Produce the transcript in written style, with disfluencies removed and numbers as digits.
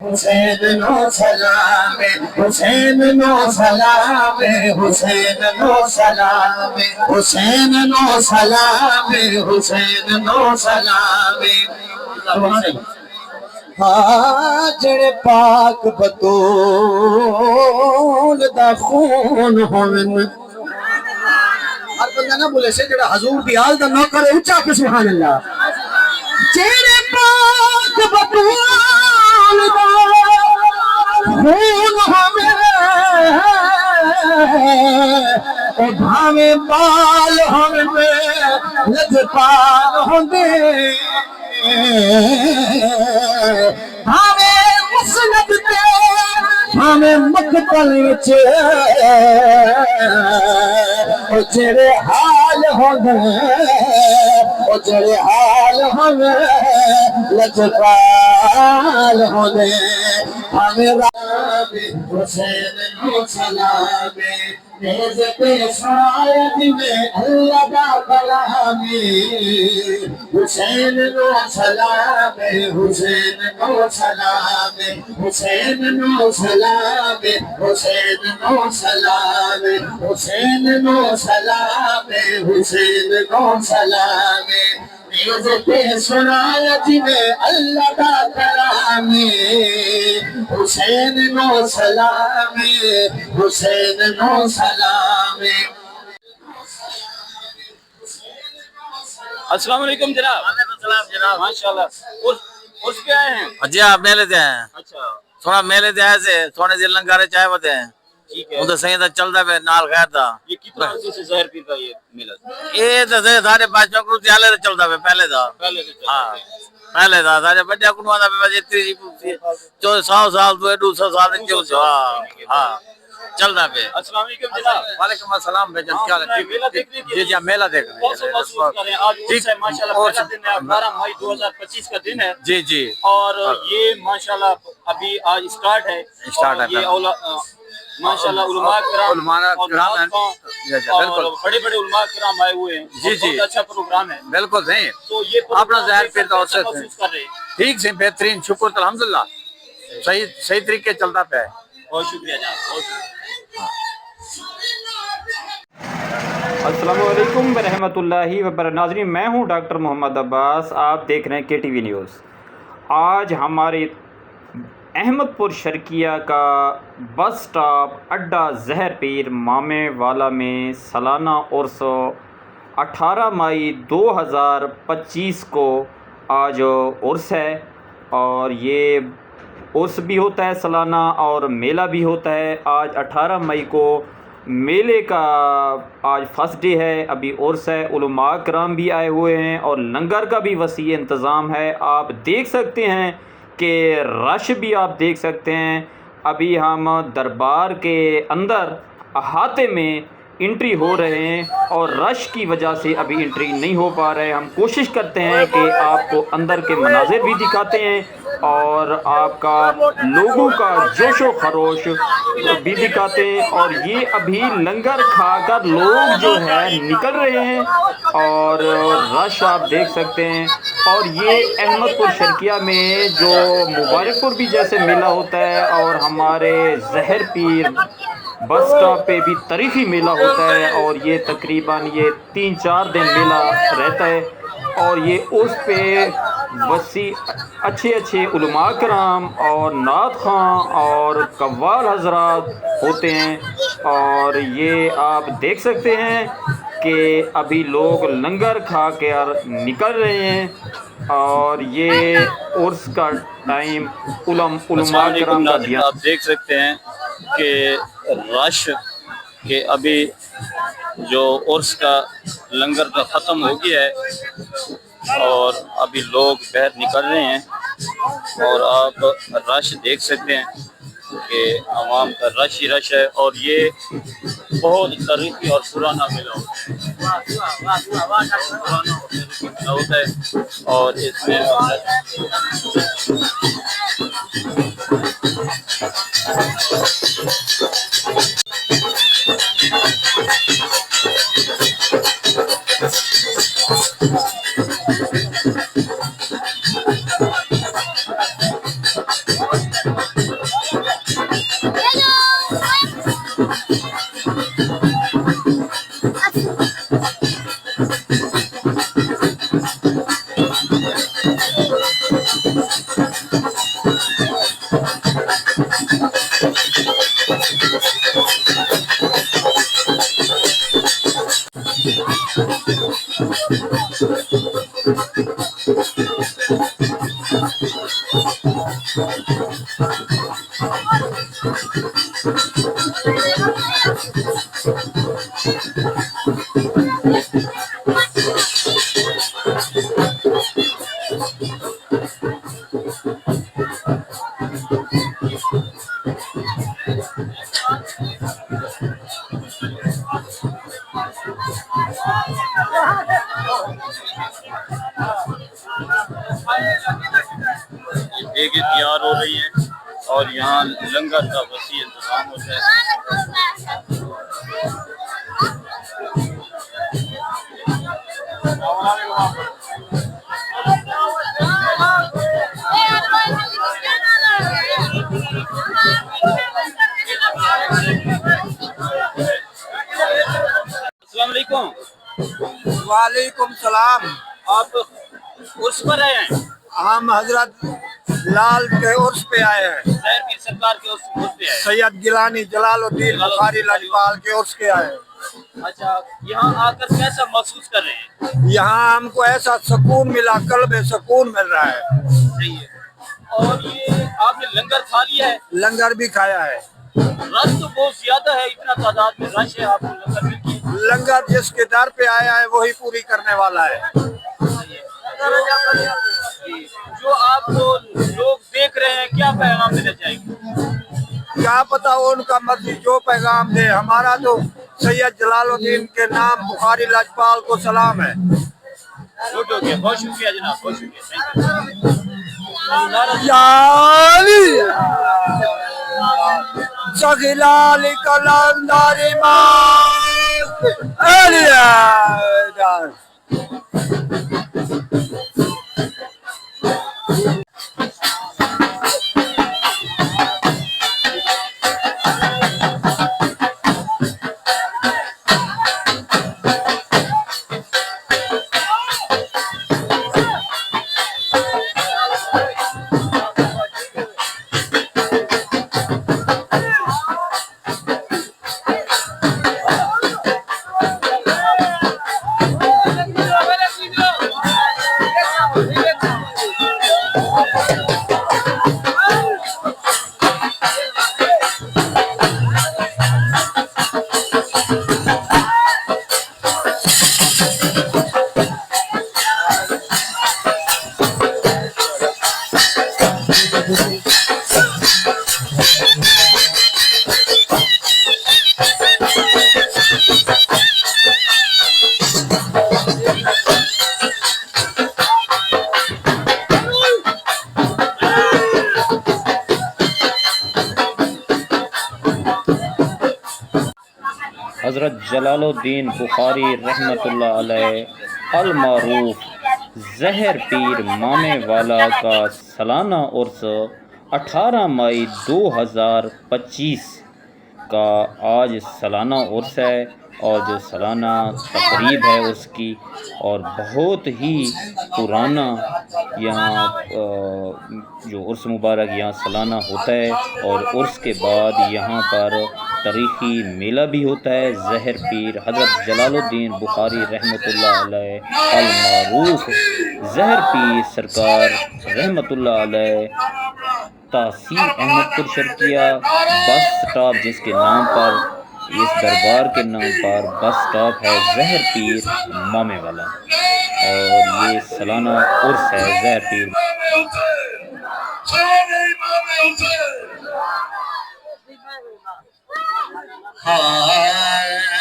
حسین نو سلام حسین نو سلام حسین نو سلام حسین نو سلام حسین نو سلام ہاں جڑے پاک بطول دا خون ہوون ہر بندہ نہ بولے سے جڑا حضور دی آل دا نوکر ہے اونچا کہ سبحان اللہ جڑے پاک بطول دا خون ہوون او بھاویں بال ہوون لجپال ہوندے ہمیں مسند تے ہمیں مقتل وچ او جڑے حال ہوندے او جڑے حال ہوندے لجپال ہوندے ہمیں حسین نو سلام نیز پہ شاید میں اللہ دا کلامی حسین نو سلام حسین نو سلام حسین نو سلام حسین نو سلام حسین نو سلام حسین نو سلام نیز پہ شاید میں اللہ دا کلامی حسین نو سلام حسین نو سلام السلام علیکم جناب. وعلیکم السلام جناب. ماشاءاللہ. اس پہ آئے ہیں؟ جی آپ میلے تے ہیں. اچھا تھوڑا میلے تے آئے سے تھوڑے دل لنگارے چائے ہوتے ہیں. ٹھیک ہے. وہ تو صحیح تھا چلتا پہ نال خیر تھا. یہ کتنا عرصے سے ظاہر پیر کا یہ میلہ تھا؟ یہ تو سارے بادشاہ کو چالے چلتا پہ پہلے تھا. پہلے سے چلتا ہاں ہے. پہلے تھا سارے بڑے کو آتا پہ اتنی 100 سال تو 200 سال ہاں چلتا پہ. السلام علیکم جناب. وعلیکم السلام بھائی جان کیا حال ہے؟ میلہ دیکھنے کے جی جی میلہ دیکھ رہے کون سا محسوس کر رہے ہیں؟ آج عرس ہے ماشاءاللہ پہلا دن ہے 12 مئی 2025 کا دن ہے. جی جی اور یہ ماشاءاللہ ابھی آج سٹارٹ ہے. اسٹارٹ ہے. یہ ماشاءاللہ علماء کرام اور بڑے بڑے علماء کرام آئے ہوئے ہیں. جی جی بہت اچھا پروگرام ہے. بالکل صحیح. تو یہ اپنا ظاہر پھر تو محسوس کر رہے ہیں. ٹھیک سے بہترین شکر الحمدللہ صحیح طریقے چلتا پہ. بہت شکریہ جناب. بہت شکریہ. السلام علیکم ورحمۃ اللہ وبرکاتہ. ناظرین میں ہوں ڈاکٹر محمد عباس. آپ دیکھ رہے ہیں کے ٹی وی نیوز. آج ہمارے احمد پور شرقیہ کا بس سٹاپ اڈا زہر پیر مامے والا میں سالانہ عرس 18 مئی 2025 کو آج عرس ہے. اور یہ عرس بھی ہوتا ہے سالانہ اور میلہ بھی ہوتا ہے. آج 18 مئی کو میلے کا آج فرسٹ ڈے ہے. ابھی عرس ہے. علماء کرام بھی آئے ہوئے ہیں اور لنگر کا بھی وسیع انتظام ہے. آپ دیکھ سکتے ہیں کہ رش بھی آپ دیکھ سکتے ہیں. ابھی ہم دربار کے اندر احاطے میں انٹری ہو رہے ہیں اور رش کی وجہ سے ابھی انٹری نہیں ہو پا رہے. ہم کوشش کرتے ہیں کہ آپ کو اندر کے مناظر بھی دکھاتے ہیں اور آپ کا لوگوں کا جوش و خروش بھی دکھاتے ہیں. اور یہ ابھی لنگر کھا کر لوگ جو ہے نکل رہے ہیں اور رش آپ دیکھ سکتے ہیں. اور یہ احمد پور شرقیہ میں جو مبارک پور بھی جیسے میلہ ہوتا ہے اور ہمارے زہر پیر بس سٹاپ پہ بھی تاریخی میلہ ہوتا ہے. اور یہ تقریباً یہ 3-4 دن میلہ رہتا ہے. اور یہ اس پہ وسیع اچھے علماء کرام اور نعت خواں اور قوال حضرات ہوتے ہیں. اور یہ آپ دیکھ سکتے ہیں کہ ابھی لوگ لنگر کھا کر نکل رہے ہیں. اور یہ عرس کا ٹائم علماء کرام کا دیا. آپ دیکھ سکتے ہیں کہ رش کہ ابھی جو عرس کا لنگر کا ختم ہو گیا ہے اور ابھی لوگ باہر نکل رہے ہیں. اور آپ رش دیکھ سکتے ہیں کہ عوام کا رش ہی رش ہے. اور یہ بہت تاریخی اور پرانا میلہ ہوتا ہے. اور اس میں دیگیں تیار ہو رہی ہیں اور یہاں لنگر کا وسیع انتظام ہوتا ہے. السلام علیکم. وعلیکم السلام. آپ عرس پر آئے ہیں؟ ہم حضرت لال کے عرس پہ آئے ہیں. ظاہر پیر سرکار کے عرس پہ آئے ہیں. سید گیلانی جلال الدین بخاری لاجپال کے عرس کے آئے ہیں. اچھا، یہاں آ کر کیسا محسوس کر رہے ہیں؟ یہاں ہم کو ایسا سکون ملا، قلب سکون مل رہا ہے. صحیح ہے. اور یہ آپ نے لنگر کھا لیا ہے؟ لنگر بھی کھایا ہے. رش تو بہت زیادہ ہے، اتنا تعداد میں رش ہے، آپ کو لنگر ملتی ہے؟ لنگر جس کے در پہ آیا ہے وہی پوری کرنے والا ہے. جو آپ کو لوگ دیکھ رہے ہیں کیا پیغام دینا چاہیں گے؟ کیا پتا وہ ان کا مرضی جو پیغام دے. ہمارا تو سید جلال الدین کے نام بخاری لاجپال کو سلام ہے. گڈ ہو گیا، بہت شکریہ جناب، بہت شکریہ. سخیلالی کلنداری ماست الیادار. حضرت جلال الدین بخاری رحمۃ اللہ علیہ المعروف زہر پیر مامے والا کا سالانہ عرس 18 مئی 2025 کا آج سالانہ عرس ہے، اور جو سالانہ تقریب ہے اس کی، اور بہت ہی پرانا یہاں جو عرس مبارک یہاں سالانہ ہوتا ہے. اور عرس کے بعد یہاں پر تاریخی میلہ بھی ہوتا ہے. زہر پیر حضرت جلال الدین بخاری رحمۃ اللہ علیہ المعروف زہر پیر سرکار رحمۃ اللہ علیہ تحصیل احمد پور شرقیہ بس سٹاپ، جس کے نام پر اس دربار کے نام پر بس سٹاپ ہے، زہر پیر مامے والا. اور یہ سالانہ عرس ہے زہر پیر. ہاں